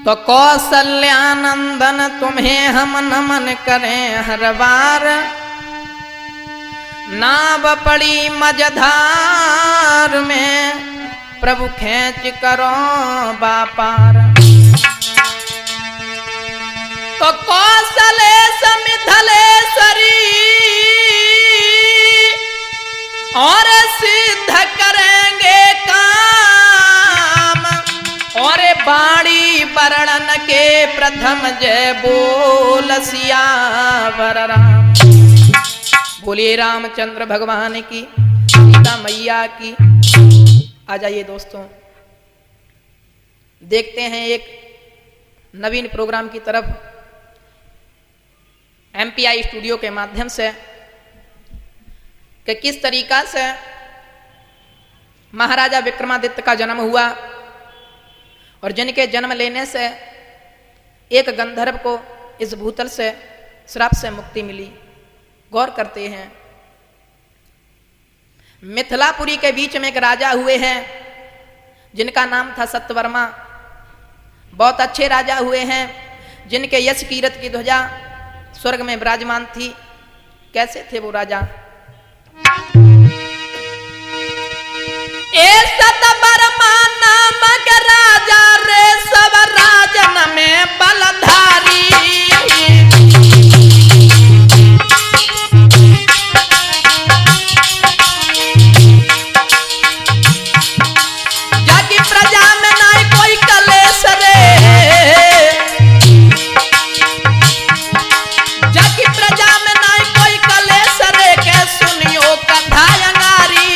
तो कौशल्यानंदन तुम्हें हम नमन करें हर बार, नाव पड़ी मझधार में प्रभु खेच करो बापार। तो कौशलेश मिथिलेश्वरी और सिद्ध करेंगे काम, और बाणी वर्णन के प्रथम जय बोल सियावर राम। बोलिए रामचंद्र भगवान की, सीता मैया की। आ जाइए दोस्तों, देखते हैं एक नवीन प्रोग्राम की तरफ MPI स्टूडियो के माध्यम से कि किस तरीका से महाराजा विक्रमादित्य का जन्म हुआ और जिनके जन्म लेने से एक गंधर्व को इस भूतल से श्राप से मुक्ति मिली। गौर करते हैं, मिथिलापुरी के बीच में एक राजा हुए हैं जिनका नाम था सत्यवर्मा। बहुत अच्छे राजा हुए हैं जिनके यश कीरत की ध्वजा स्वर्ग में विराजमान थी। कैसे थे वो राजा? ए सतवर्मा नामक राजा रे सब राजन में बलधारी, जाकी प्रजा में ना कोई कलेश रे, जाकी प्रजा में ना कोई कलेश रे, के सुनियो कथा अंगारी।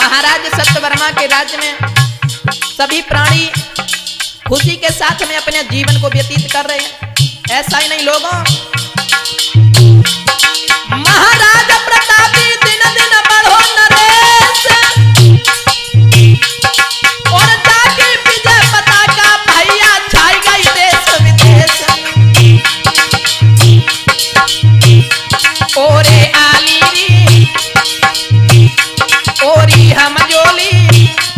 महाराज सत्यवर्मा के राज्य में सभी प्राणी खुशी के साथ में अपने जीवन को व्यतीत कर रहे हैं। ऐसा ही नहीं लोगों, महाराज प्रतापी दिन दिन बढ़ो नरेश, और जाके विजय पताका भैया छाई गई देश विदेश। ओरे आली ओरी हम जोली,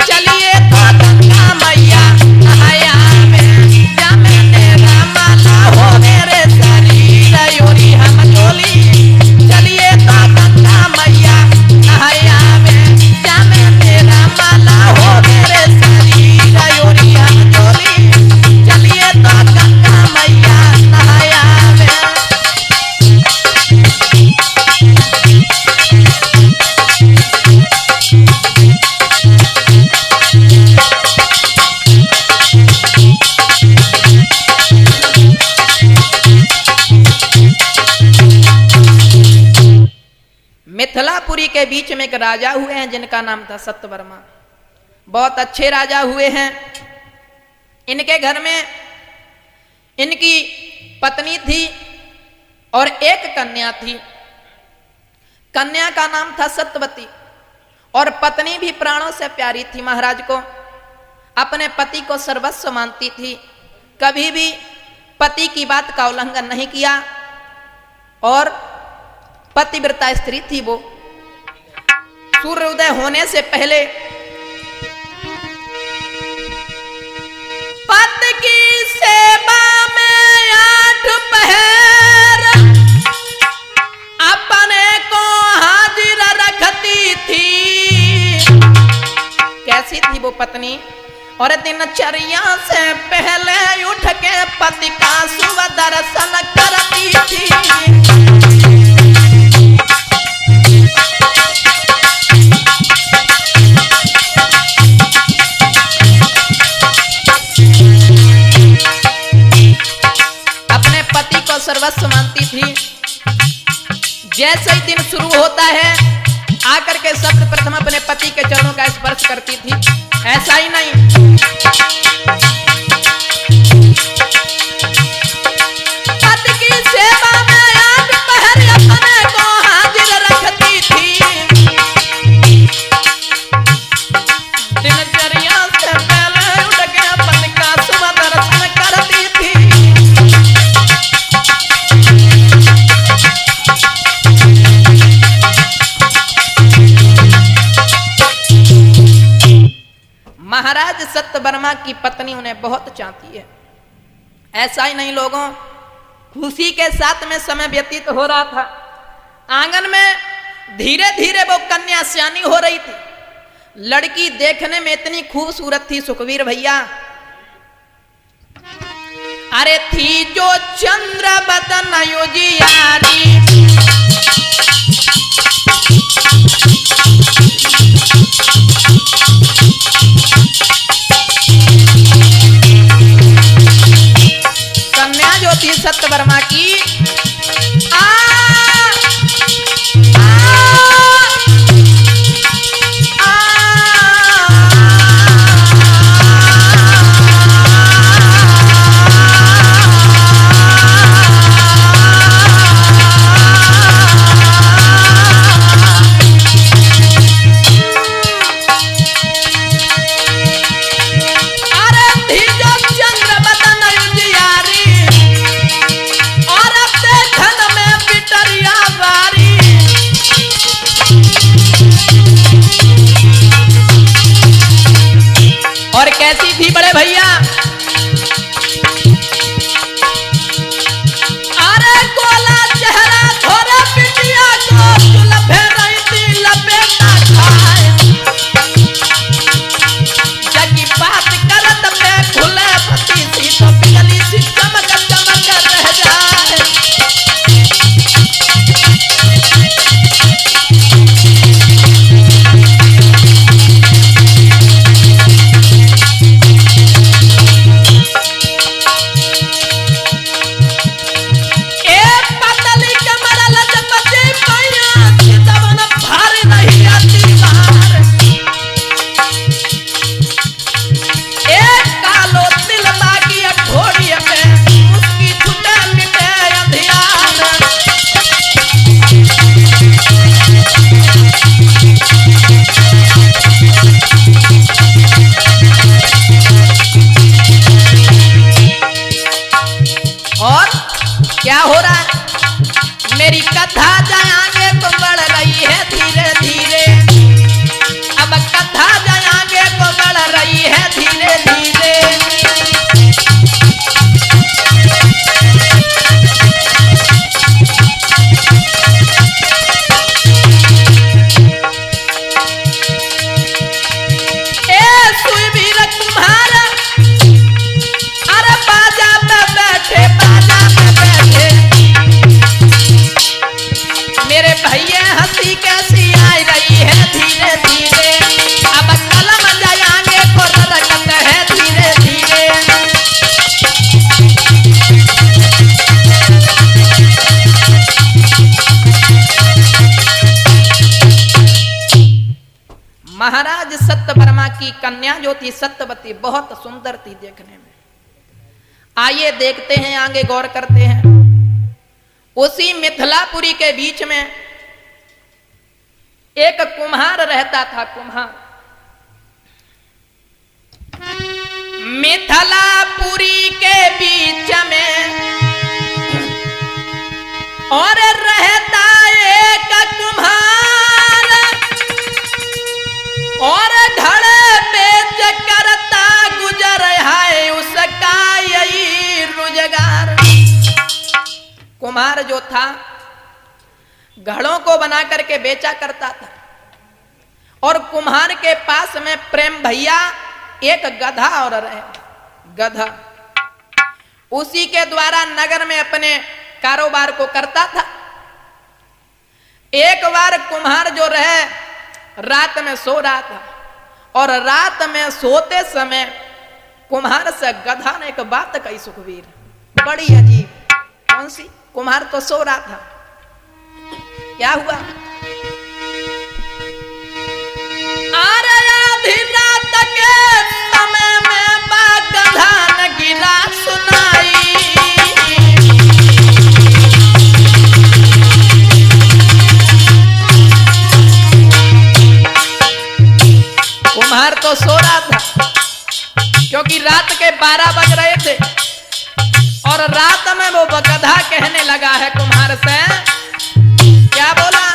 चलिए तो गंगा मैया नहाया में, जमे तेरा माला हो मेरे शरीर। ओरी हम जोली, चलिए तो गंगा मैया नहाया में, जमे तेरा माला हो मेरे शरीर। ओरी हम जोली, चलिए तो गंगा मैया नहाया में। मिथिलापुरी के बीच में एक राजा हुए हैं जिनका नाम था सत्यवर्मा। बहुत अच्छे राजा हुए हैं। इनके घर में इनकी पत्नी थी और एक कन्या थी। कन्या का नाम था सत्यवती और पत्नी भी प्राणों से प्यारी थी। महाराज को अपने पति को सर्वस्व मानती थी, कभी भी पति की बात का उल्लंघन नहीं किया और पतिव्रता स्त्री थी वो। सूर्योदय होने से पहले पति की सेवा में 8 पहर अपने को हाजिर रखती थी। कैसी थी वो पत्नी? और दिनचर्या से पहले उठ के पति का शुभ दर्शन करती थी। सर्वस्व मानती थी। जैसे ही दिन शुरू होता है आकर के सर्वप्रथम अपने पति के चरणों का स्पर्श करती थी। ऐसा ही नहीं, पति की सेवा में 8 पहर अपने को हाजिर रखती थी। दिनचर्या से पहले उठ के पति का शुभ दर्शन करती थी। महाराज सत्यवर्मा की पत्नी उन्हें बहुत चाहती है। ऐसा ही नहीं लोगों, खुशी के साथ में समय व्यतीत हो रहा था। आंगन में धीरे धीरे वो कन्या सयानी हो रही थी। लड़की देखने में इतनी खूबसूरत थी सुखवीर भैया, अरे थी जो चंद्र बदन उजियारी, कन्या जो थी सत्यवर्मा की कैसी थी बड़े भैया, अरे गोला चेहरा थोड़ा पिटिया को लपे रही थी लपेटा खाए, जगी बात करत में खुले पति सी तो पिघली सी चमक चमक रह जाए। और क्या हो रहा है, मेरी कथा जाएंगे तो बढ़ रही है धीरे धीरे, अब कथा जाएंगे तो बढ़ रही है धीरे धीरे। ए सुईवीर तुम्हारा, अरे बाजा पे बैठे बाजा पे बैठे, मेरे भैया हंसी कैसी आ रही है धीरे धीरे, अब कलम जाएंगे को रकत है धीरे धीरे। महाराज सत्यवर्मा की कन्या जो थी सत्यवती बहुत सुंदर थी देखने में। आइए देखते हैं, आगे गौर करते हैं। उसी मिथिलापुरी के बीच में एक कुम्हार रहता था। कुम्हार मिथिलापुरी के बीच में और रहता एक कुम्हार, और घड़े बेच करता गुजर है उसका यही रोजगार। कुम्हार जो था घड़ों को बना करके बेचा करता था, और कुम्हार के पास में प्रेम भैया एक गधा और रहे। गधा उसी के द्वारा नगर में अपने कारोबार को करता था। एक बार कुम्हार जो रहे रात में सो रहा था, और रात में सोते समय कुम्हार से गधा ने एक बात कही सुखवीर, बड़ी अजीब। कौन सी? कुम्हार तो सो रहा था, क्या हुआ? अरे आधी रात के समय में गधा ने गिरा सुनाई, कुम्हार तो सो रहा था क्योंकि रात के 12 बज रहे थे, और रात में वो गधा कहने लगा है कुम्हार से, क्या बोला?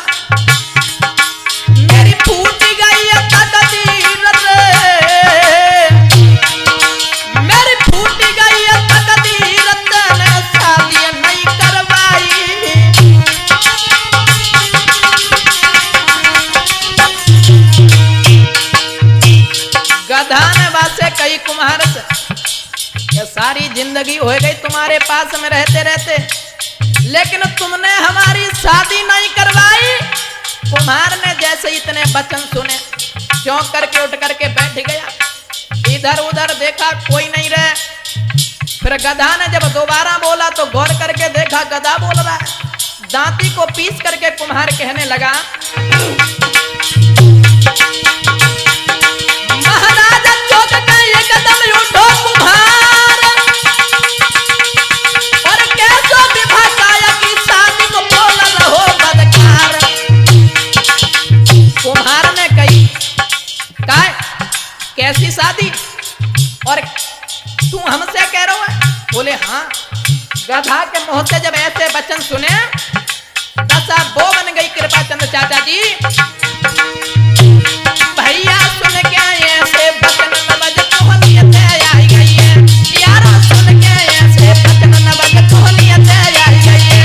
मेरी फूट गई तकदीर रे, जिंदगी हो गई तुम्हारे पास में रहते रहते, लेकिन तुमने हमारी शादी नहीं करवाई। कुम्हार ने जैसे इतने वचन सुने चौंक करके उठ करके बैठ गया, इधर उधर देखा कोई नहीं रहे। फिर गधा ने जब दोबारा बोला तो गौर करके देखा गधा बोल रहा है। दांती को पीस करके कुम्हार कहने लगा, महाराज चौक का ये कदम उठो कुम्हार, और कैसो विवाह काया की शादी को बोल रहो बदकार। कुम्हार ने कही काय कैसी शादी, और तू हमसे कह रहा है? बोले हाँ। गधा के मुंह से जब ऐसे वचन सुने दशा वो बन गई कृपा चंद चाचा जी। भैया सुन के ऐसे वचन नवज कोहनियत आई गई है, यारो सुन के ऐसे वचन नवज कोहनियत आई गई है।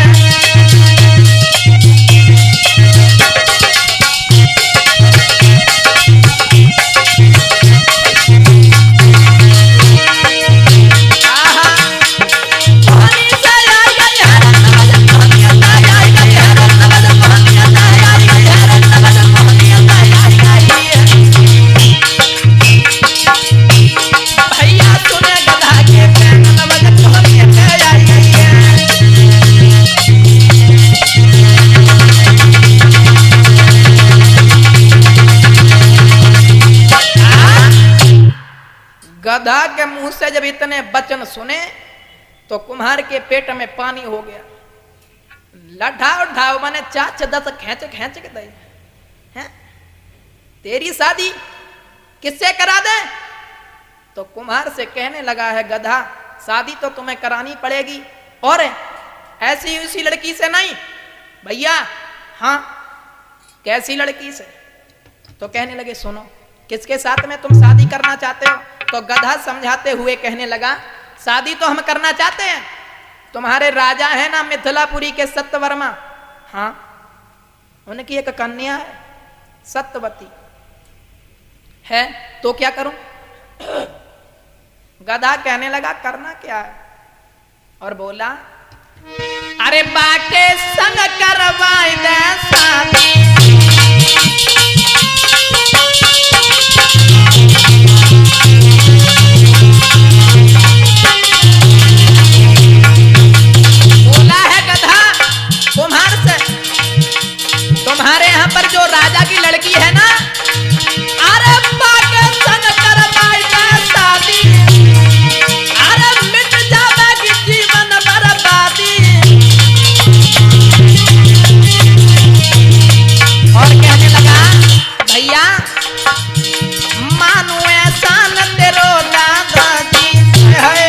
गधा के मुंह से जब इतने वचन सुने तो कुम्हार के पेट में पानी हो गया। लठाओ ढाओ माने चाच दस खेच खेच के दे हैं, तेरी शादी किससे करा दे? तो कुम्हार से कहने लगा है गधा शादी तो तुम्हें करानी पड़ेगी, और ऐसी उसी लड़की से नहीं। भैया हाँ कैसी लड़की से? तो कहने लगे सुनो किसके साथ में तुम शादी करना चाहते हो? तो गधा समझाते हुए कहने लगा शादी तो हम करना चाहते हैं, तुम्हारे राजा है ना मिथिलापुरी के सत्यवर्मा, हाँ उनकी एक कन्या है सत्यवती है, तो क्या करूं? गधा कहने लगा करना क्या है, और बोला अरे बाटे संग करवाई दे शादी। तुम्हारे यहाँ पर जो राजा की लड़की है ना, अरे बाके संग करवाई दे शादी, अरे मिट जावेगी जीवन बर्बादी। और कहने लगा भैया मानो एहसान तेरो दादाजी है,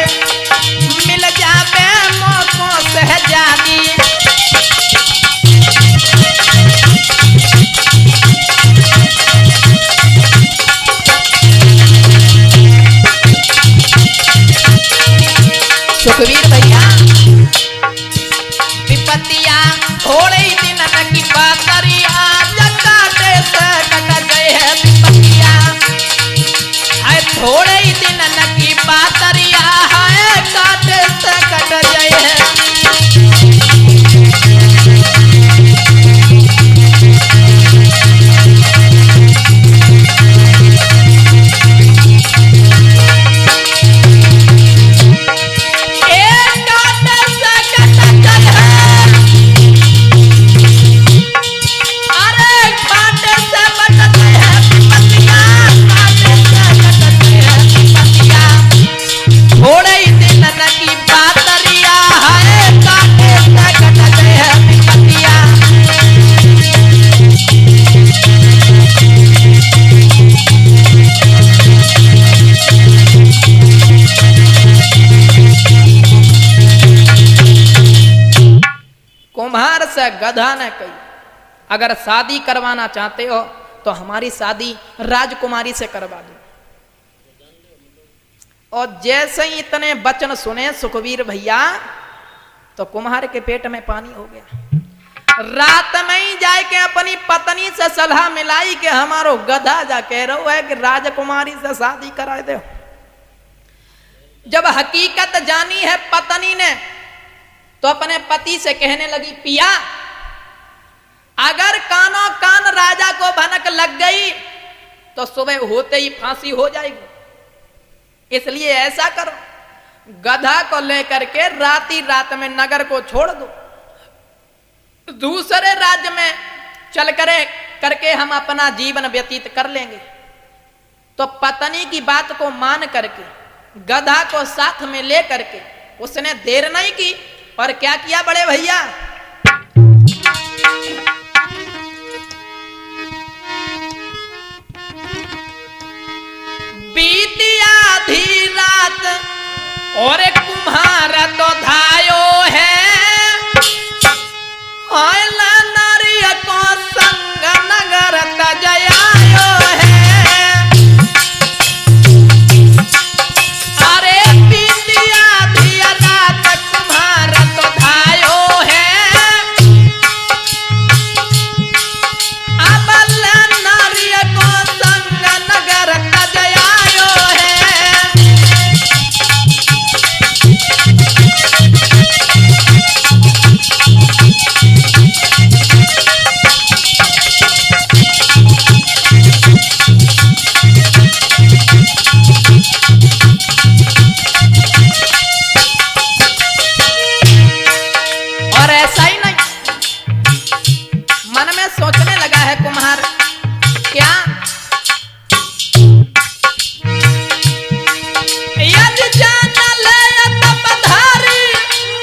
मिल जावे मौकों सहजादी। सुखवीर भैया विपत्तिया थोड़े ही दिन की बातरिया जकाटे से कट गए है। विपत्तिया है थोड़े ही दिन की बातरिया है काटे से कट गए है। कुम्हार से गधा ने कही अगर शादी करवाना चाहते हो तो हमारी शादी राजकुमारी से करवा दो। और जैसे ही इतने वचन सुने सुखवीर भैया तो कुम्हार के पेट में पानी हो गया। रात में ही जाके अपनी पत्नी से सलाह मिलाई कि हमारो गधा जा कह रहा है कि राजकुमारी से शादी करा दो। जब हकीकत जानी है पत्नी ने तो अपने पति से कहने लगी, पिया अगर कानों कान राजा को भनक लग गई तो सुबह होते ही फांसी हो जाएगी, इसलिए ऐसा करो गधा को लेकर के रात में नगर को छोड़ दो, दूसरे राज्य में चल करके हम अपना जीवन व्यतीत कर लेंगे। तो पत्नी की बात को मान करके गधा को साथ में ले करके उसने देर नहीं की और क्या किया बड़े भैया, बीती आधी रात और कुम्हार तो धायो है, नारी को संग नगर तजयायो है। अरे बीती आधी रात कुम्हार तो धायो है, अब नारी को संग नगर तजयायो है। और ऐसा ही नहीं, मन में सोचने लगा है कुम्हार, क्या यदि जान ले तब धारी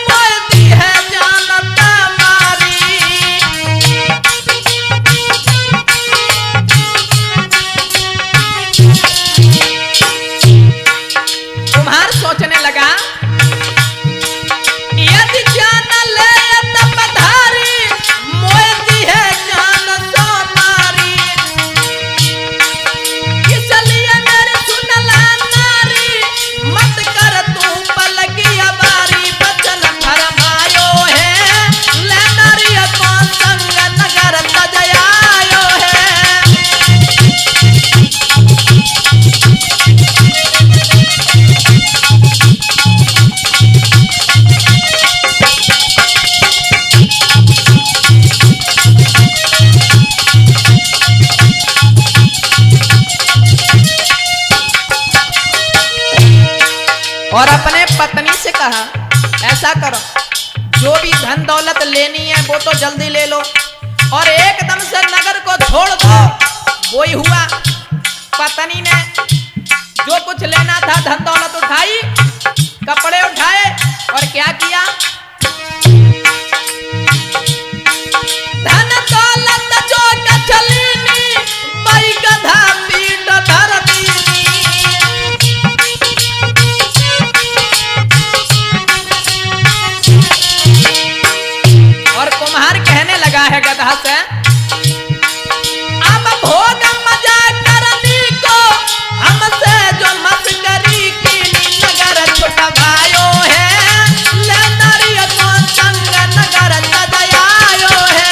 मोदी है जानता मारी। कुम्हार सोचने लगा, यदि जान ले तब धारी मोदी है जान सो मारी। इसलिए मेरे सुन ला नारी, मत कर तू पलकिया बारी, बचन फरमायो है, ले नारी को संग नगर तजयायो है। और अपने पत्नी से कहा, ऐसा करो जो भी धन दौलत लेनी है वो तो जल्दी ले लो और एकदम से नगर को छोड़ दो। वो ही हुआ, पत्नी ने जो कुछ लेना था धन दौलत उठाई, कपड़े उठाए और क्या किया, धन दौलत जो कचलीनी वही गधा पीठ धर दीनी। और कुम्हार कहने लगा है गधा से, अब भोग मजा करनी को हमसे जो मस्करी की, नगर छुटवायो है, ले नारी को संग नगर तजयायो है।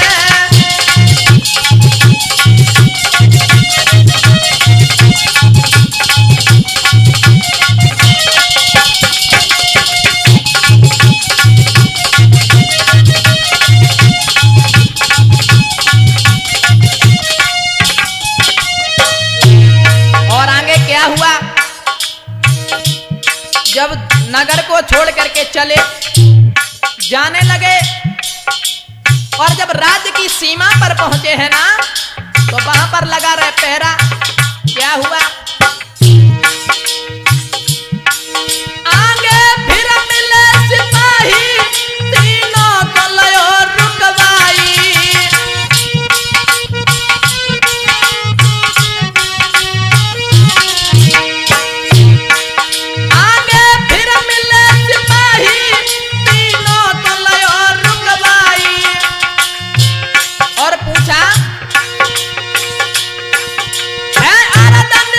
और आगे क्या हुआ, जब नगर को छोड़ करके चले जाने लगे और जब राज्य की सीमा पर पहुंचे हैं ना तो वहां पर लगा रहे पहरा। क्या हुआ, आगे फिर मिले सिपाही, तीनों को लयो रुकवाई। आगे फिर मिले सिपाही, तीनों को लयो रुकवाई और पूछा, है अरदन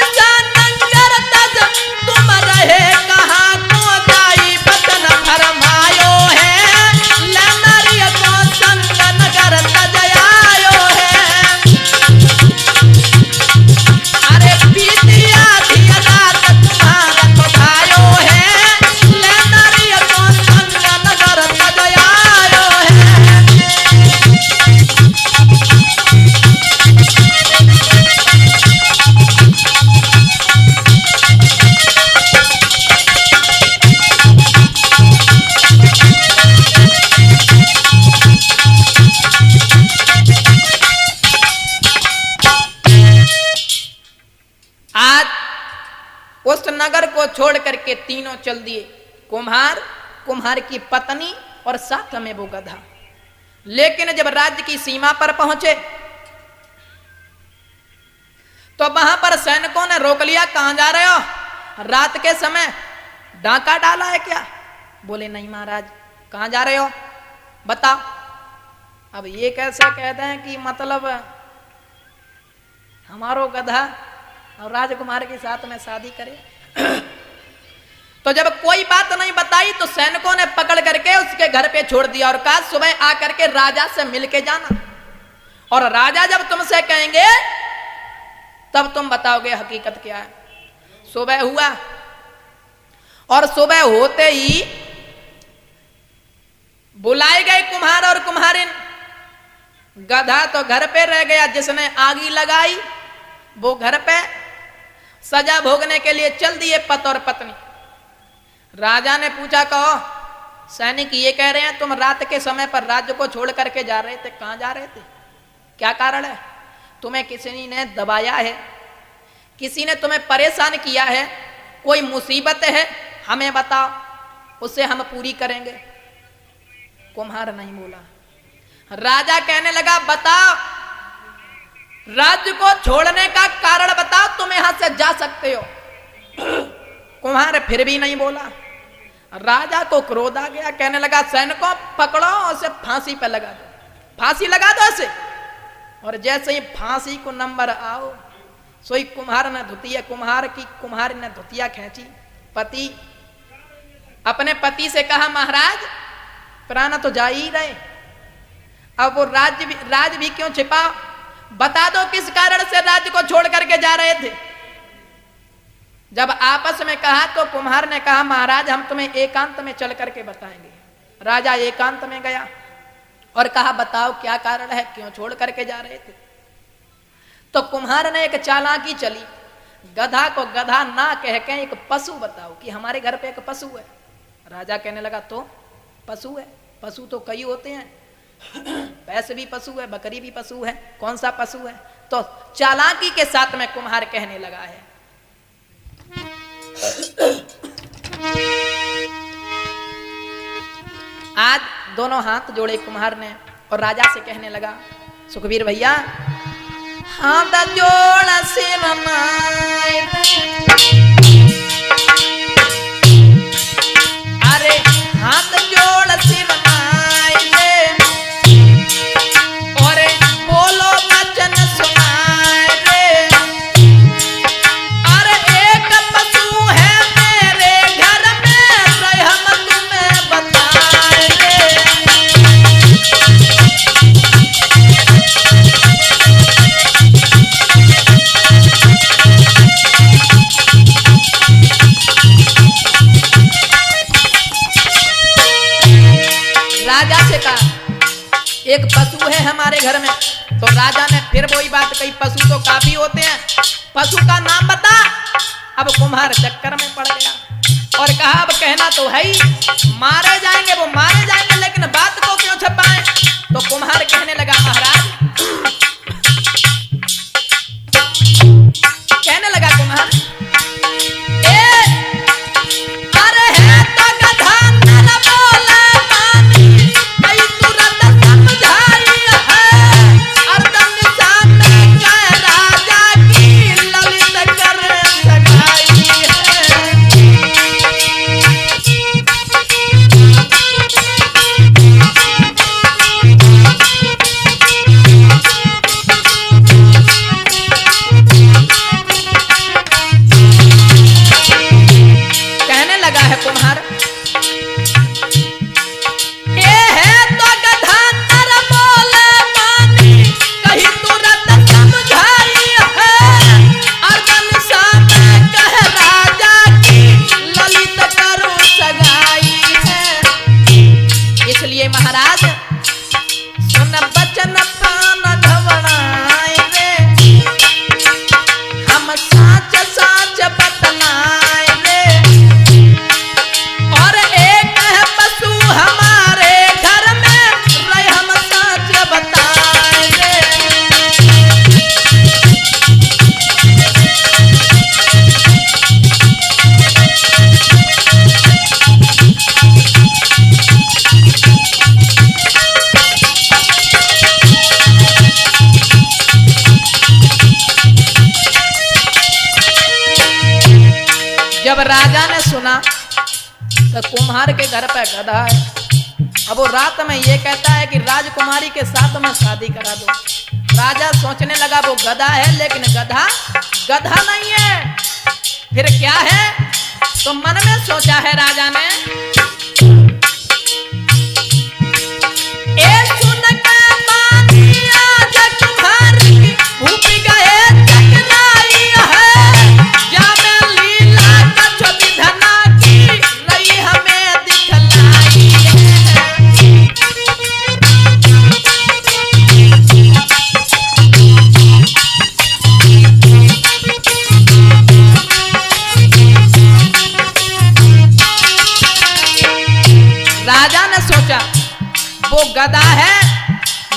उस नगर को छोड़ करके तीनों चल दिए, कुम्हार, कुम्हार की पत्नी और साथ में वो गधा। लेकिन जब राज्य की सीमा पर पहुंचे तो वहां पर सैनिकों ने रोक लिया। कहां जा रहे हो? रात के समय डाका डाला है क्या? बोले नहीं महाराज। कहां जा रहे हो? बताओ। अब ये कैसे कहते हैं कि मतलब हमारो गधा और राजकुमार के साथ में शादी करे? तो जब कोई बात नहीं बताई तो सैनिकों ने पकड़ करके उसके घर पे छोड़ दिया और कहा सुबह आकर के राजा से मिलके जाना, और राजा जब तुमसे कहेंगे तब तुम बताओगे हकीकत क्या है। सुबह हुआ और सुबह होते ही बुलाए गए कुम्हार और कुम्हारिन। गधा तो घर पे रह गया, जिसने आगी लगाई वो घर पे सजा भोगने के लिए चल दिए पति और पत्नी। राजा ने पूछा, कहो सैनिक ये कह रहे हैं तुम रात के समय पर राज्य को छोड़ करके जा रहे थे, कहां जा रहे थे? क्या कारण है? तुम्हें किसी ने दबाया है? किसी ने तुम्हें परेशान किया है? कोई मुसीबत है? हमें बताओ, उसे हम पूरी करेंगे। कुम्हार नहीं बोला। राजा कहने लगा बताओ, राज्य को छोड़ने का कारण बताओ, तुम यहां से जा सकते हो। कुम्हार फिर भी नहीं बोला। राजा को क्रोध आ गया, कहने लगा सैनिकों पकड़ो, उसे फांसी पे लगा दो, फांसी लगा दो ऐसे। और जैसे ही फांसी को नंबर आओ, सोई कुम्हार ने धुतिया खींची। पति अपने पति से कहा महाराज प्राण तो जा ही रहे, अब वो राज भी क्यों छिपा? बता दो किस कारण से राज्य को छोड़ करके जा रहे थे। जब आपस में कहा तो कुम्हार ने कहा महाराज हम तुम्हें एकांत में चल करके बताएंगे। राजा एकांत में गया और कहा बताओ क्या कारण है, क्यों छोड़ करके जा रहे थे? तो कुम्हार ने एक चालाकी चली, गधा को गधा ना कह के एक पशु बताओ कि हमारे घर पे एक पशु है। राजा कहने लगा तो पशु है? पशु तो कई होते हैं, भैंस भी पशु है, बकरी भी पशु है, कौन सा पशु है? तो चालाकी के साथ में कुम्हार कहने लगा है। आज दोनों हाथ जोड़े कुम्हार ने और राजा से कहने लगा सुखबीर भैया हाथ जोड़ सिर नाय, अरे हाथ जोड़ सिर नाय रे, और बोलो वचन सुनाए रे। अरे एक पशु है मेरे घर में, हम तुम्हें बताए रे। राजा से कहा एक पशु है हमारे घर में। तो राजा ने फिर वही बात कही, पशु तो काफी होते हैं, पशु का नाम बता। अब कुम्हार चक्कर में पड़ गया और कहा अब कहना तो है ही, मारे जाएंगे वो मारे जाएंगे, लेकिन बात को क्यों छुपाएं? तो कुम्हार कहने लगा महाराज, कहने लगा कुम्हार जब राजा ने सुना तो कुम्हार के घर पे गधा है। अब वो रात में ये कहता है कि राजकुमारी के साथ में शादी करा दो। राजा सोचने लगा वो गधा है, लेकिन गधा गधा नहीं है, फिर क्या है? तो मन में सोचा है राजा ने, ए सुन के मानिया जग भर की भूप गए चकराई है, जाने लीला कछ विधना की रही हमें दिखलाई है। राजा ने सोचा वो गधा है,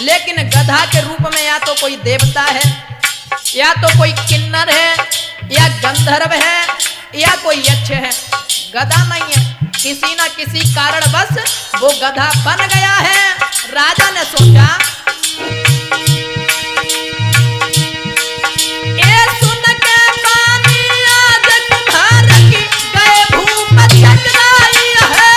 लेकिन गधा के रूप में या तो कोई देवता है, या तो कोई किन्नर है, या गंधर्व है, या कोई यक्ष है। गधा नहीं है, किसी ना किसी कारणवश वो गधा बन गया है। राजा ने सोचा, ए सुन के मानिया जग भर की गए भूप चकराई है,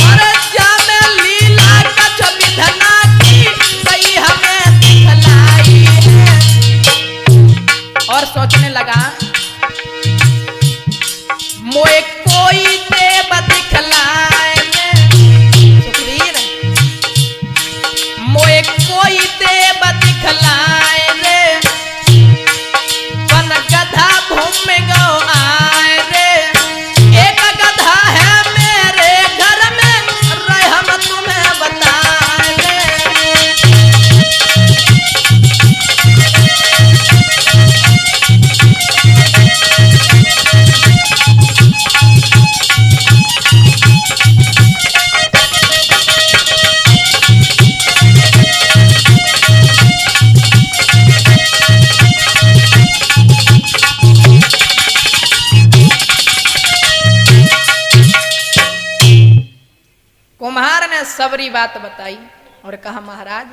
और जाने लीला कछ विधना की सही हमें दिखलाई है। और सोचने लगा, मोए कोई देव दिखलाए में, सुखवीर, मोए कोई देव दिखलाए रे, बन गधा भूम गो आए रे, एक गधा है मेरे घर में, रहे हम तुम्हें बताए रे। कुम्हार ने सबरी बात बताई और कहा, महाराज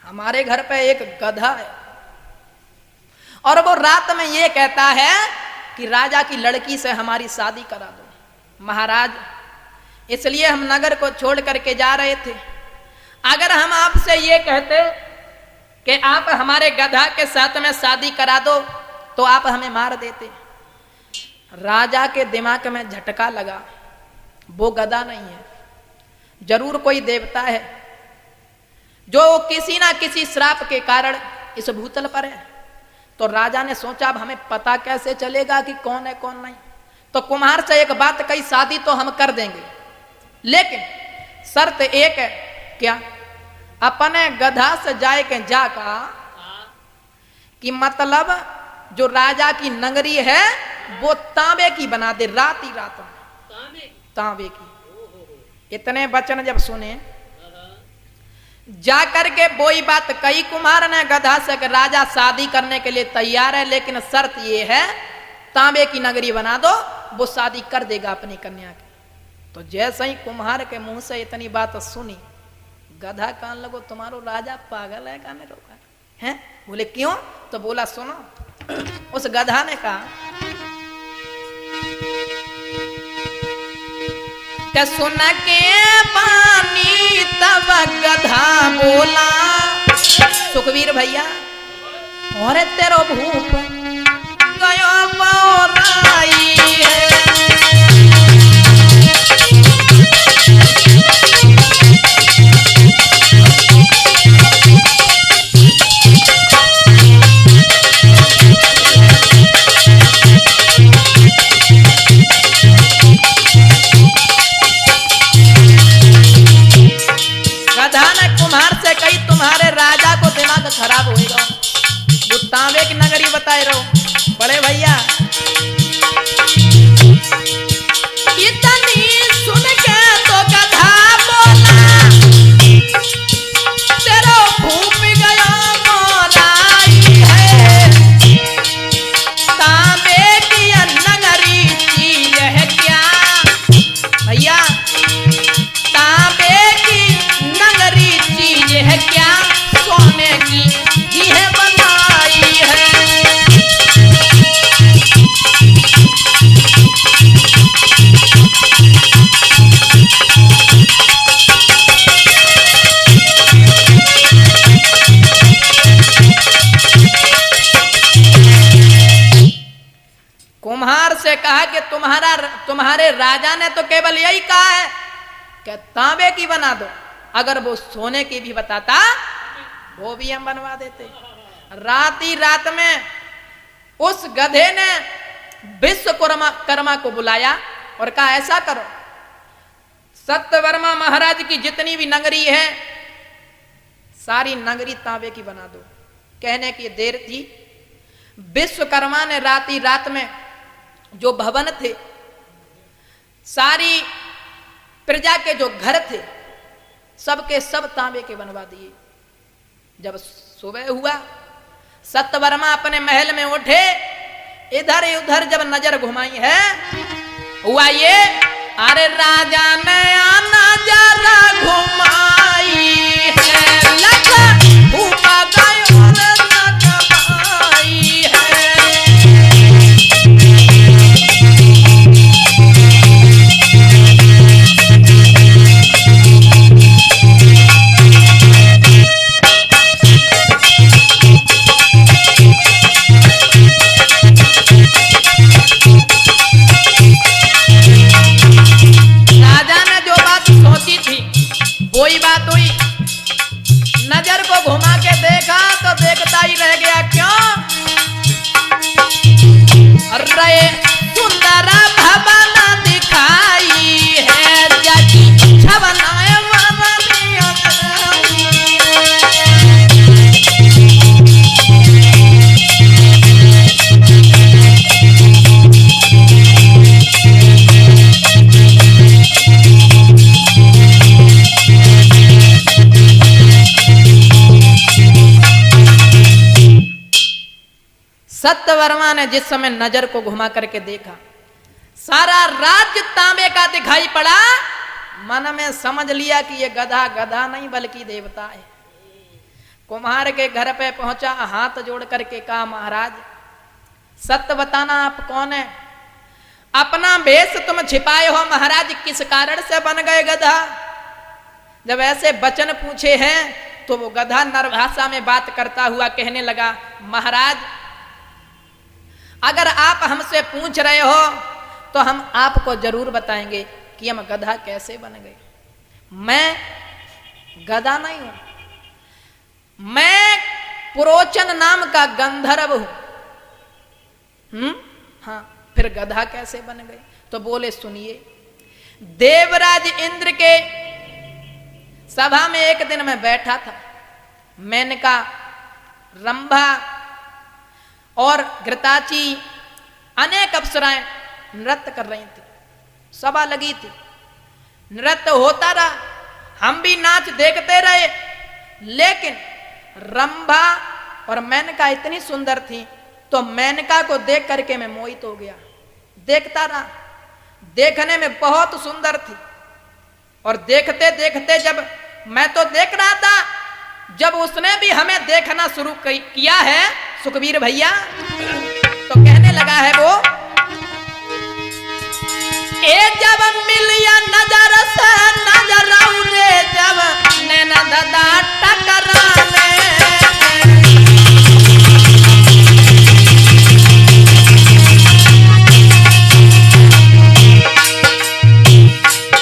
हमारे घर पे एक गधा है, और वो रात में ये कहता है कि राजा की लड़की से हमारी शादी करा दो। महाराज इसलिए हम नगर को छोड़ करके जा रहे थे। अगर हम आपसे ये कहते कि आप हमारे गधा के साथ में शादी करा दो तो आप हमें मार देते। राजा के दिमाग में झटका लगा, वो गधा नहीं है, जरूर कोई देवता है जो किसी ना किसी श्राप के कारण इस भूतल पर है। तो राजा ने सोचा, अब हमें पता कैसे चलेगा कि कौन है कौन नहीं। तो कुम्हार से एक बात कही, शादी तो हम कर देंगे, लेकिन शर्त एक है। क्या? अपने गधा से जाए के जा का कि मतलब जो राजा की नगरी है वो तांबे की बना दे, रात ही रात में तांबे की। इतने वचन जब सुने, जाकर के वो ही बात कही कुम्हार ने गधा से कि राजा शादी करने के लिए तैयार है, लेकिन शर्त ये है तांबे की नगरी बना दो, वो शादी कर देगा अपनी कन्या की। तो जैसे ही कुम्हार के मुंह से इतनी बात सुनी, गधा कान लगो, तुम्हारो राजा पागल है का? मेरे हैं? बोले क्यों? तो बोला सुनो। उस गधा ने कहा कि सुन के पानी तब गधा बोला, सुखवीर भैया, और तेरो भूप गयो पौराई है। खराब होएगा, वो तांबे की नगरी बताए रहो। कुम्हार से कहा कि तुम्हारे राजा ने तो केवल यही कहा है कि तांबे की बना दो, अगर वो सोने की भी बताता वो भी हम बनवा देते। रात ही रात में उस गधे ने विश्वकर्मा को बुलाया और कहा ऐसा करो, सत्यवर्मा महाराज की जितनी भी नगरी है सारी नगरी तांबे की बना दो। कहने की देर थी, विश्वकर्मा ने रात ही रात में जो भवन थे, सारी प्रजा के जो घर थे, सबके सब तांबे के बनवा दिए। जब सुबह हुआ, सत्यवर्मा अपने महल में उठे, इधर उधर जब नजर घुमाई है, हुआ ये, अरे राजा ने नजर घुमाई है, लगा घुमा गयो लगाई है। कोई बात हुई, नजर को घुमा के देखा तो देखता ही रह गया। क्यों? अरे सुंदर भवन दिखाई है, जगी छवनाए सत्यवर्मा ने जिस समय नजर को घुमा करके देखा, सारा राज्य तांबे का दिखाई पड़ा। मन में समझ लिया कि ये गधा गधा नहीं बल्कि देवता है। कुम्हार के घर पे पहुंचा, हाथ जोड़ करके कहा, महाराज सत्य बताना आप कौन है? अपना भेष तुम छिपाए हो महाराज, किस कारण से बन गए गधा? जब ऐसे वचन पूछे हैं तो वो गधा नरभाषा में बात करता हुआ कहने लगा, महाराज अगर आप हमसे पूछ रहे हो तो हम आपको जरूर बताएंगे कि हम गधा कैसे बन गए। मैं गधा नहीं हूं, मैं पुरोचन नाम का गंधर्व हूं। हाँ, फिर गधा कैसे बन गए? तो बोले सुनिए, देवराज इंद्र के सभा में एक दिन मैं बैठा था, मेनका, रंभा और घृताची अनेक अप्सराएं नृत्य कर रही थी, सभा लगी थी, नृत्य होता रहा, हम भी नाच देखते रहे। लेकिन रंभा और मेनका इतनी सुंदर थी तो मेनका को देख करके मैं मोहित हो गया, देखता रहा। देखने में बहुत सुंदर थी और देखते देखते जब मैं तो देख रहा था, जब उसने भी हमें देखना शुरू किया है सुखबीर भैया, तो कहने लगा है वो, ए जब मिलिया नजर से नजर रे, जब नैना दादा टकराने,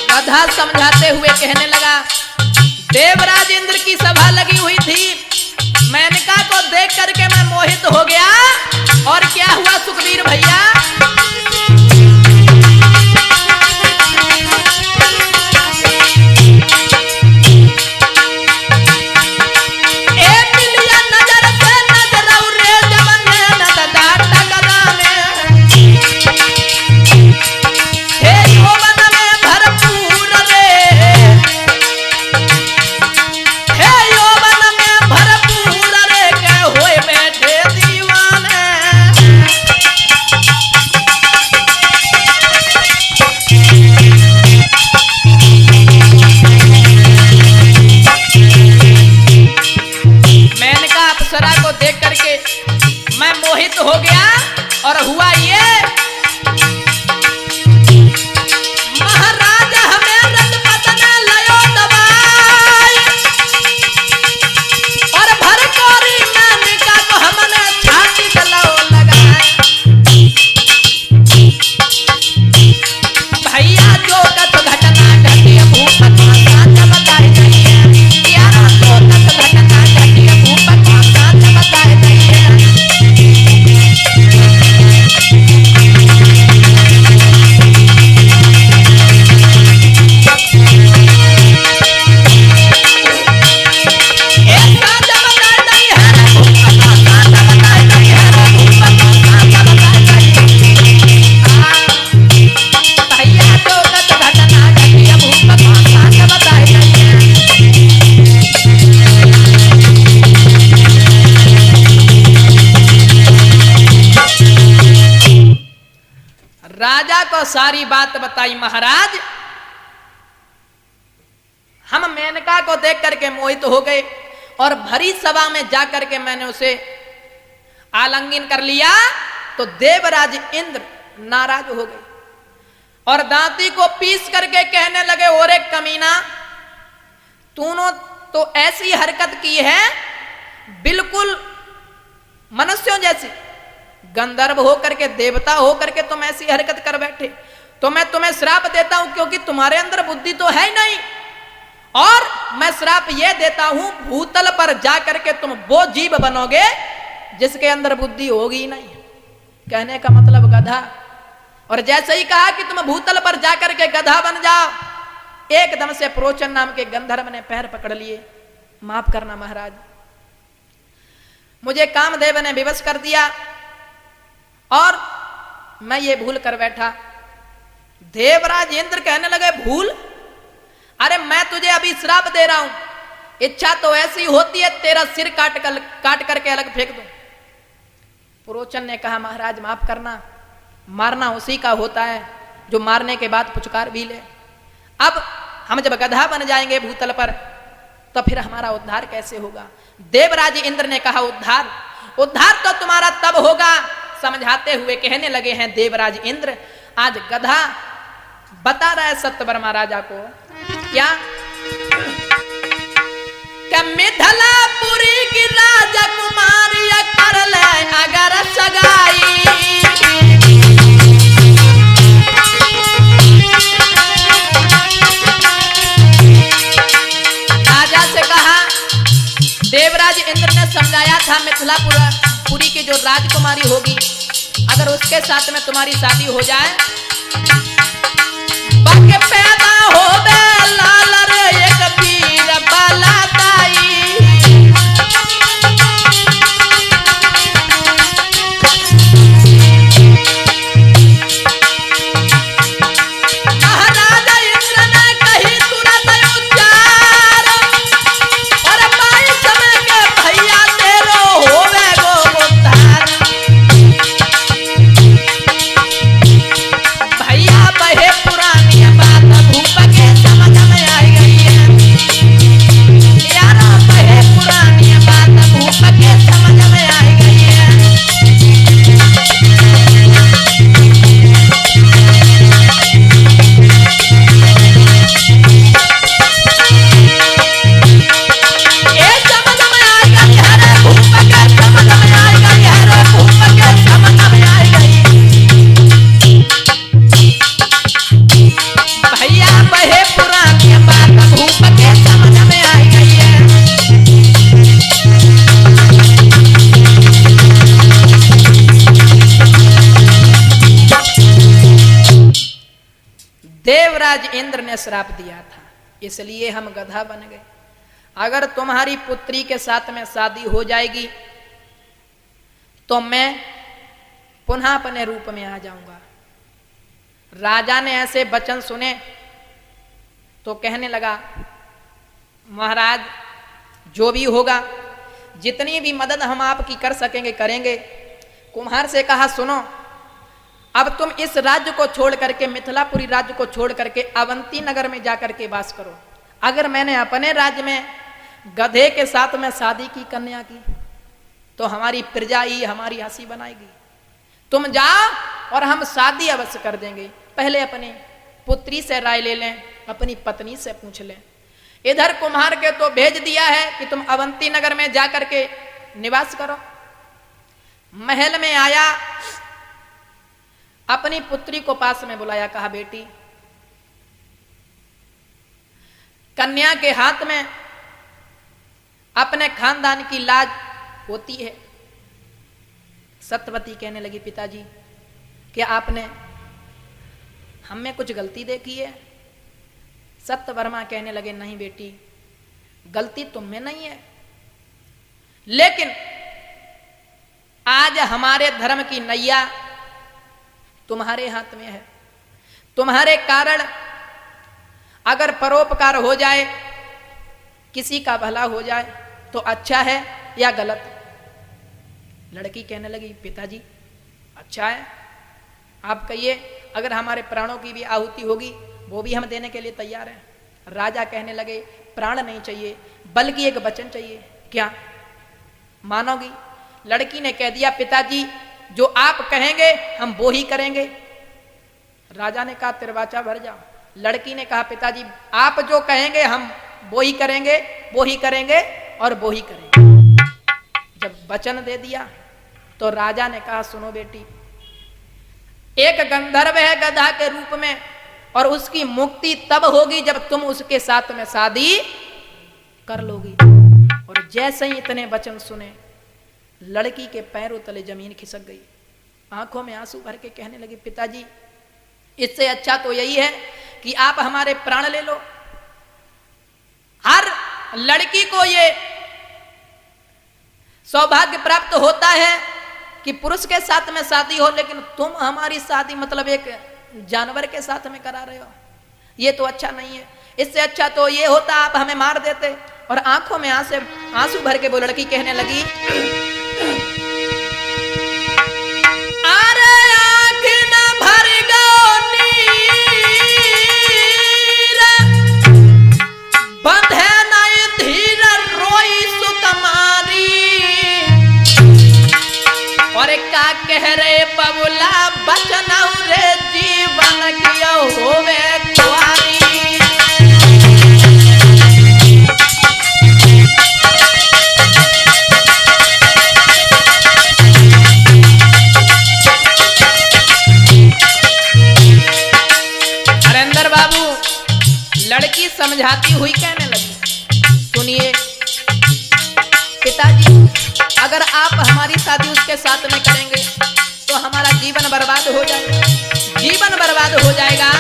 गधा समझाते हुए कहने लगा, देवराज इंद्र की सभा लगी हुई थी, मेनका को देख करके मैं मोहित हो गया। और क्या हुआ सुखबीर भैया? राजा को सारी बात बताई। महाराज, हम मेनका को देख करके मोहित हो गए और भरी सभा में जाकर के मैंने उसे आलिंगन कर लिया तो देवराज इंद्र नाराज हो गए और दांती को पीस करके कहने लगे, और एक कमीना, तूने तो ऐसी हरकत की है बिल्कुल मनुष्यों जैसी, गंधर्व हो करके, देवता हो करके तुम ऐसी हरकत कर बैठे, तो मैं तुम्हें श्राप देता हूं, क्योंकि तुम्हारे अंदर बुद्धि तो है ही नहीं, और मैं श्राप यह देता हूं भूतल पर जाकर के तुम वो जीव बनोगे जिसके अंदर बुद्धि होगी ही नहीं। कहने का मतलब गधा। और जैसे ही कहा कि तुम भूतल पर जाकर के गधा बन जाओ, एकदम से प्रोचन नाम के गंधर्व ने पैर पकड़ लिए। माफ करना महाराज, मुझे कामदेव ने विवश कर दिया और मैं ये भूल कर बैठा। देवराज इंद्र कहने लगे, भूल? अरे मैं तुझे अभी श्राप दे रहा हूं, इच्छा तो ऐसी होती है तेरा सिर काट करके अलग फेंक दूं। पुरोचन ने कहा, महाराज माफ करना, मारना उसी का होता है जो मारने के बाद पुचकार भी ले। अब हम जब गधा बन जाएंगे भूतल पर तो फिर हमारा उद्धार कैसे होगा? देवराज इंद्र ने कहा, उद्धार तो तुम्हारा तब होगा। समझाते हुए कहने लगे हैं देवराज इंद्र, आज गधा बता रहा है सत्यवर्मा राजा को क्या, मिथिलापुरी की राजकुमारी कर ले अगर सगाई, राजा से कहा, देवराज इंद्र ने समझाया था मिथिलापुरी की जो राजकुमारी होगी, अगर उसके साथ में तुम्हारी शादी हो जाए, बाकी पैदा हो बे लाल रे एक वीर बलाताई, महाराजा इंद्र ने कही तुरंत उच्चार, और बाई समय के भैया तेरो होवे गो उद्धार, भैया बहे पुरानी बात भूप के समझ में आई गई है, यारो बहे पुरानी बात भूप के समझ में आई गई है। ये समझ में आई गई है रे भूप के समझ में आई गई है रे भूप के समझ में आई गई, भैया बहे पुरानी बात भूप के समझ में आई गई है। देवराज इंद्र ने श्राप दिया था, इसलिए हम गधा बन गए। अगर तुम्हारी पुत्री के साथ में शादी हो जाएगी तो मैं पुनः अपने रूप में आ जाऊंगा। राजा ने ऐसे वचन सुने तो कहने लगा, महाराज जो भी होगा, जितनी भी मदद हम आपकी कर सकेंगे करेंगे। कुम्हार से कहा, सुनो, अब तुम इस राज्य को छोड़ करके, मिथिलापुरी राज्य को छोड़ करके अवंती नगर में जाकर के वास करो। अगर मैंने अपने राज्य में गधे के साथ में शादी की कन्या की तो हमारी प्रजा ही हमारी हंसी बनाएगी। तुम जाओ और हम शादी अवश्य कर देंगे, पहले अपनी पुत्री से राय ले लें, अपनी पत्नी से पूछ लें। इधर कुम्हार के तो भेज दिया है कि तुम अवंती नगर में जाकर के निवास करो। महल में आया, अपनी पुत्री को पास में बुलाया, कहा, बेटी, कन्या के हाथ में अपने खानदान की लाज होती है। सत्यवती कहने लगी, पिताजी क्या आपने हम में कुछ गलती देखी है? सत्यवर्मा कहने लगे, नहीं बेटी, गलती तुम में नहीं है, लेकिन आज हमारे धर्म की नैया तुम्हारे हाथ में है। तुम्हारे कारण अगर परोपकार हो जाए, किसी का भला हो जाए तो अच्छा है या गलत? लड़की कहने लगी, पिताजी अच्छा है, आप कहिए, अगर हमारे प्राणों की भी आहुति होगी वो भी हम देने के लिए तैयार हैं। राजा कहने लगे प्राण नहीं चाहिए बल्कि एक वचन चाहिए, क्या मानोगी? लड़की ने कह दिया पिताजी जो आप कहेंगे हम वो ही करेंगे। राजा ने कहा तिरवाचा भर जाओ। लड़की ने कहा पिताजी आप जो कहेंगे हम वो ही करेंगे, वो ही करेंगे और वो ही करेंगे। जब वचन दे दिया तो राजा ने कहा सुनो बेटी, एक गंधर्व है गधा के रूप में और उसकी मुक्ति तब होगी जब तुम उसके साथ में शादी कर लोगी। और जैसे ही इतने वचन सुने लड़की के पैरों तले जमीन खिसक गई, आंखों में आंसू भर के कहने लगी पिताजी इससे अच्छा तो यही है कि आप हमारे प्राण ले लो। हर लड़की को ये सौभाग्य प्राप्त होता है कि पुरुष के साथ में शादी हो, लेकिन तुम हमारी शादी मतलब एक जानवर के साथ में करा रहे हो, ये तो अच्छा नहीं है। इससे अच्छा तो ये होता आप हमें मार देते। और आंखों में आंसू भर के वो लड़की कहने लगी अरे आंख न भर गो नीर बंधे नहीं धीर रोई सुकुमारी। और का कह रे बबुला बचना रे जीवन किया होवे कुआरी। लड़की समझाती हुई कहने लगी सुनिए पिताजी अगर आप हमारी शादी उसके साथ में करेंगे तो हमारा जीवन बर्बाद हो जाएगा, जीवन बर्बाद हो जाएगा।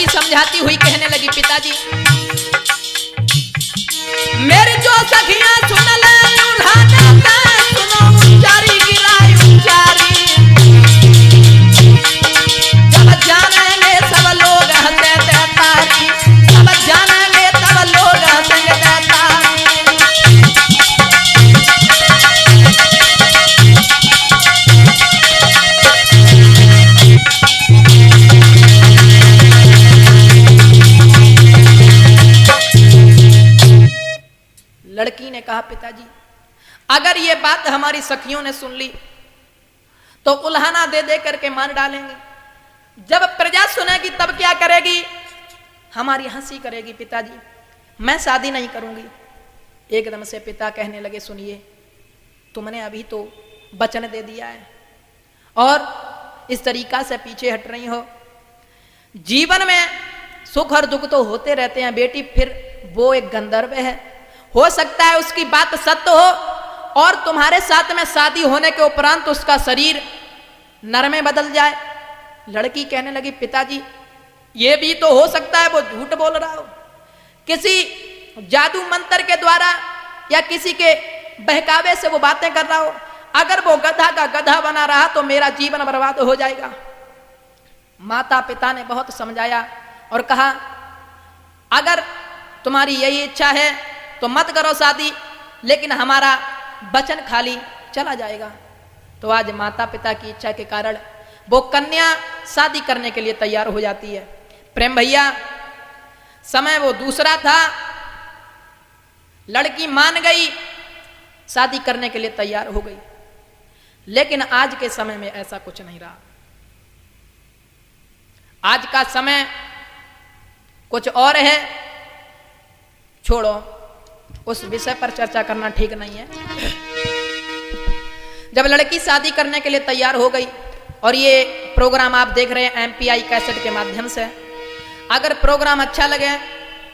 समझाती हुई कहने लगी पिताजी मेरी जो सखियां सुन ले सुनो उच्चारी गिराई उच्चारी। जब जानेंगे सब लोग हंसे तारी, सब जानेंगे तब लोग हंसेंगे तारी। लड़की ने कहा पिताजी अगर ये बात हमारी सखियों ने सुन ली तो उल्हाना दे दे करके मार डालेंगे। जब प्रजा सुनेगी तब क्या करेगी? हमारी हंसी करेगी। पिताजी मैं शादी नहीं करूंगी। एकदम से पिता कहने लगे सुनिए तुमने अभी तो वचन दे दिया है और इस तरीका से पीछे हट रही हो। जीवन में सुख और दुख तो होते रहते हैं बेटी, फिर वो एक गंधर्व है, हो सकता है उसकी बात सत्य हो और तुम्हारे साथ में शादी होने के उपरांत तो उसका शरीर नर में बदल जाए। लड़की कहने लगी पिताजी ये भी तो हो सकता है वो झूठ बोल रहा हो, किसी जादू मंत्र के द्वारा या किसी के बहकावे से वो बातें कर रहा हो। अगर वो गधा का गधा बना रहा तो मेरा जीवन बर्बाद हो जाएगा। माता पिता ने बहुत समझाया और कहा अगर तुम्हारी यही इच्छा है तो मत करो शादी, लेकिन हमारा वचन खाली चला जाएगा। तो आज माता पिता की इच्छा के कारण वो कन्या शादी करने के लिए तैयार हो जाती है। प्रेम भैया समय वो दूसरा था, लड़की मान गई, शादी करने के लिए तैयार हो गई। लेकिन आज के समय में ऐसा कुछ नहीं रहा। आज का समय कुछ और है, छोड़ो, उस विषय पर चर्चा करना ठीक नहीं है। जब लड़की शादी करने के लिए तैयार हो गई और ये प्रोग्राम आप देख रहे हैं MPI कैसेट के माध्यम से, अगर प्रोग्राम अच्छा लगे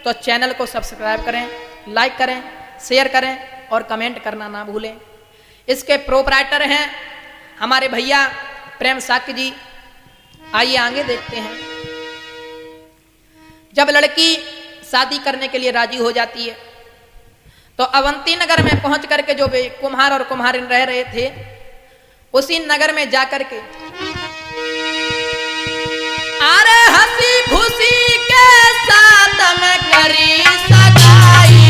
तो चैनल को सब्सक्राइब करें, लाइक करें, शेयर करें और कमेंट करना ना भूलें। इसके प्रोपराइटर हैं हमारे भैया प्रेम साक्य जी, आइए आगे देखते हैं। जब लड़की शादी करने के लिए राजी हो जाती है तो अवंती नगर में पहुंच करके जो कुम्हार और कुम्हारिन रह रहे थे उसी नगर में जाकर के अरे हंसी खुशी के साथ में करी सगाई।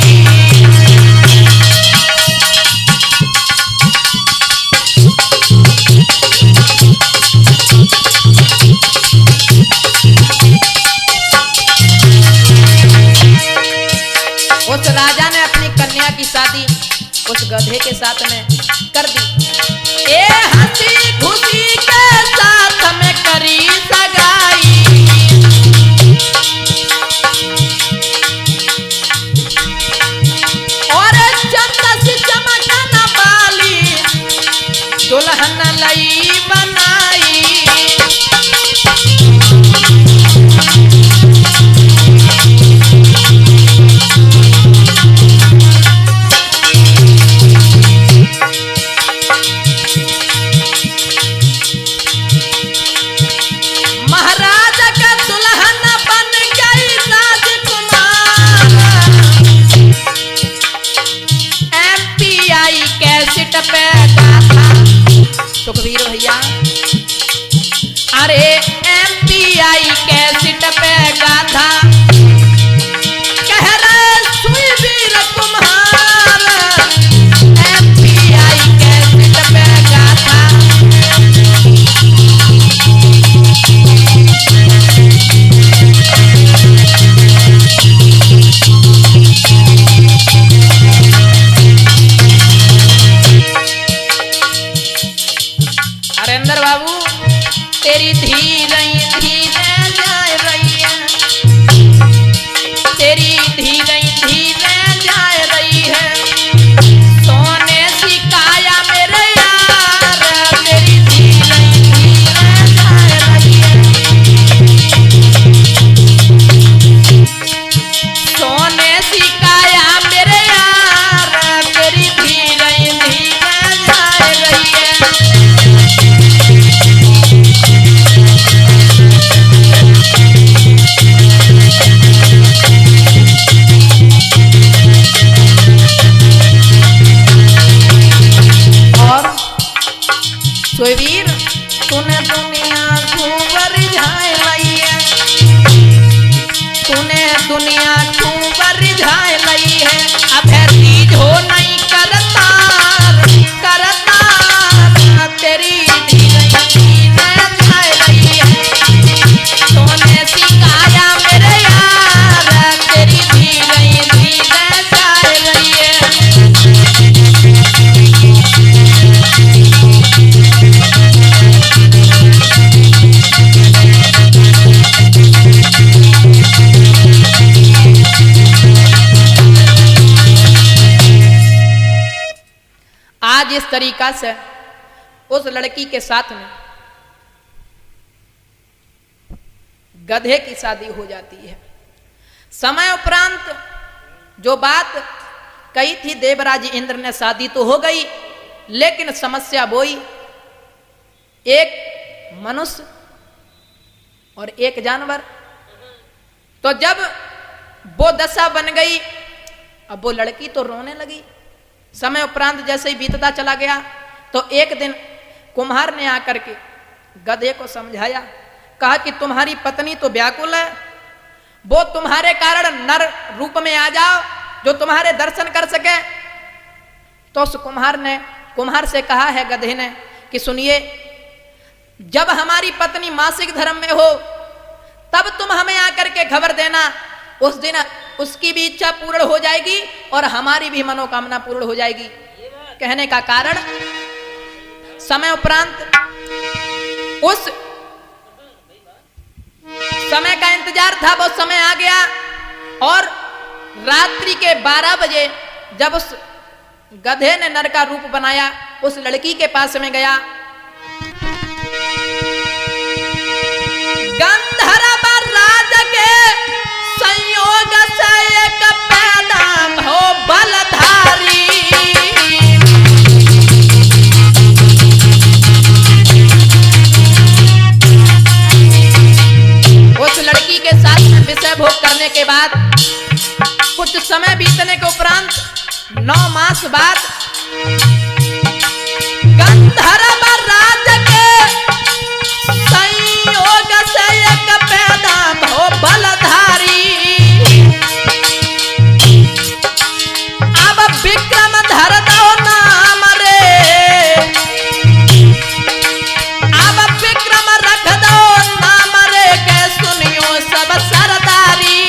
उस राजा ने अपनी कन्या की शादी उस गधे के साथ में कर दी। ए हंसी खुशी के साथ में करी सगाई। और चंदा से चमकन वाली दुल्हन लई बनाई। सुखवीर भैया अरे एमपीआई कैसेट पे गाथा कह रहे सुखवीर कुम्हार। एमपीआई कैसेट पे गाथा हरेंद्र बाबू तेरी धीरे धीरे जा रही है, तेरी धीरे धीरे जा रही है। सोने सी काया मेरे यार तेरी धीरे धीरे जा रही है। सोने सी काया मेरे यार तेरी धीरे धीरे जा रही है। सुखवीर तूने दुनिया खूब रिझाए लई है, तूने दुनिया खूब रिझाए लई है। अब है तीज हो नहीं करता करता तेरी धीरे धीरे जाए लई है। सोने सी काया मेरे यार तेरी धीरे धीरे जाए लई है। आज इस तरीका से उस लड़की के साथ में गधे की शादी हो जाती है। समय उपरांत जो बात कही थी देवराज इंद्र ने, शादी तो हो गई लेकिन समस्या वही, एक मनुष्य और एक जानवर। तो जब वो दशा बन गई अब वो लड़की तो रोने लगी। समय उपरांत जैसे ही बीतता चला गया तो एक दिन कुम्हार ने आकर के गधे को समझाया, कहा कि तुम्हारी पत्नी तो व्याकुल है, वो तुम्हारे कारण नर रूप में आ जाओ जो तुम्हारे दर्शन कर सके। तो उस कुम्हार से कहा है गधे ने कि सुनिए, जब हमारी पत्नी मासिक धर्म में हो तब तुम हमें आकर के खबर देना, उस दिन उसकी भी इच्छा पूर्ण हो जाएगी और हमारी भी मनोकामना पूर्ण हो जाएगी। कहने का कारण समय उपरांत उस समय का इंतजार था, वो समय आ गया और रात्रि के 12 बजे जब उस गधे ने नर का रूप बनाया उस लड़की के पास में गया। गंधर्व राज के संयोग से एक पैदा हो बलधारी, इसके बाद कुछ समय बीतने के उपरांत 9 मास बाद गंधर्व राज के संयोग से एक पैदा भो बलधारी। अब विक्रम धर दो नाम रे, अब विक्रम रख दो नाम रे के सुनियो सब सरदारी।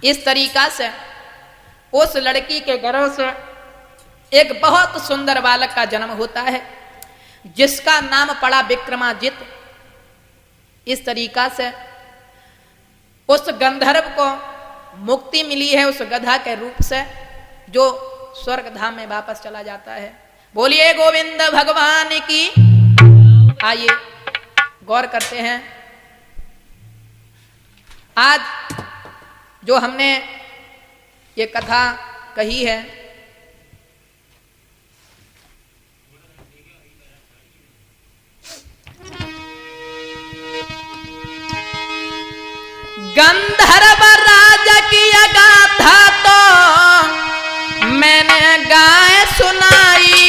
इस तरीका से उस लड़की के गर्भ से एक बहुत सुंदर बालक का जन्म होता है जिसका नाम पड़ा विक्रमादित्य। इस तरीका से उस गंधर्व को मुक्ति मिली है उस गधा के रूप से, जो स्वर्ग धाम में वापस चला जाता है। बोलिए गोविंद भगवान की। आइए गौर करते हैं, आज जो हमने ये कथा कही है गंधर्व राजा की गाथा तो मैंने गाय सुनाई।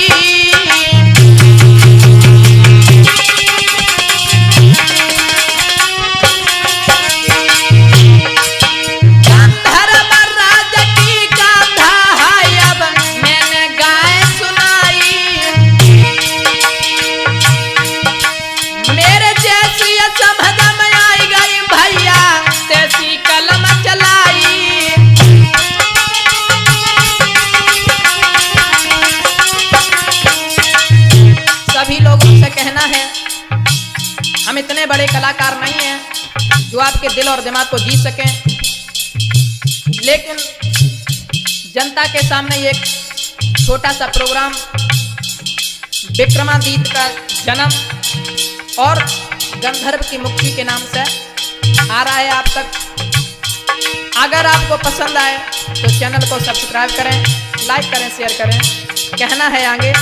हम इतने बड़े कलाकार नहीं हैं जो आपके दिल और दिमाग को जीत सकें, लेकिन जनता के सामने एक छोटा सा प्रोग्राम विक्रमादित्य का जन्म और गंधर्व की मुक्ति के नाम से आ रहा है आप तक। अगर आपको पसंद आए तो चैनल को सब्सक्राइब करें, लाइक करें, शेयर करें। कहना है आगे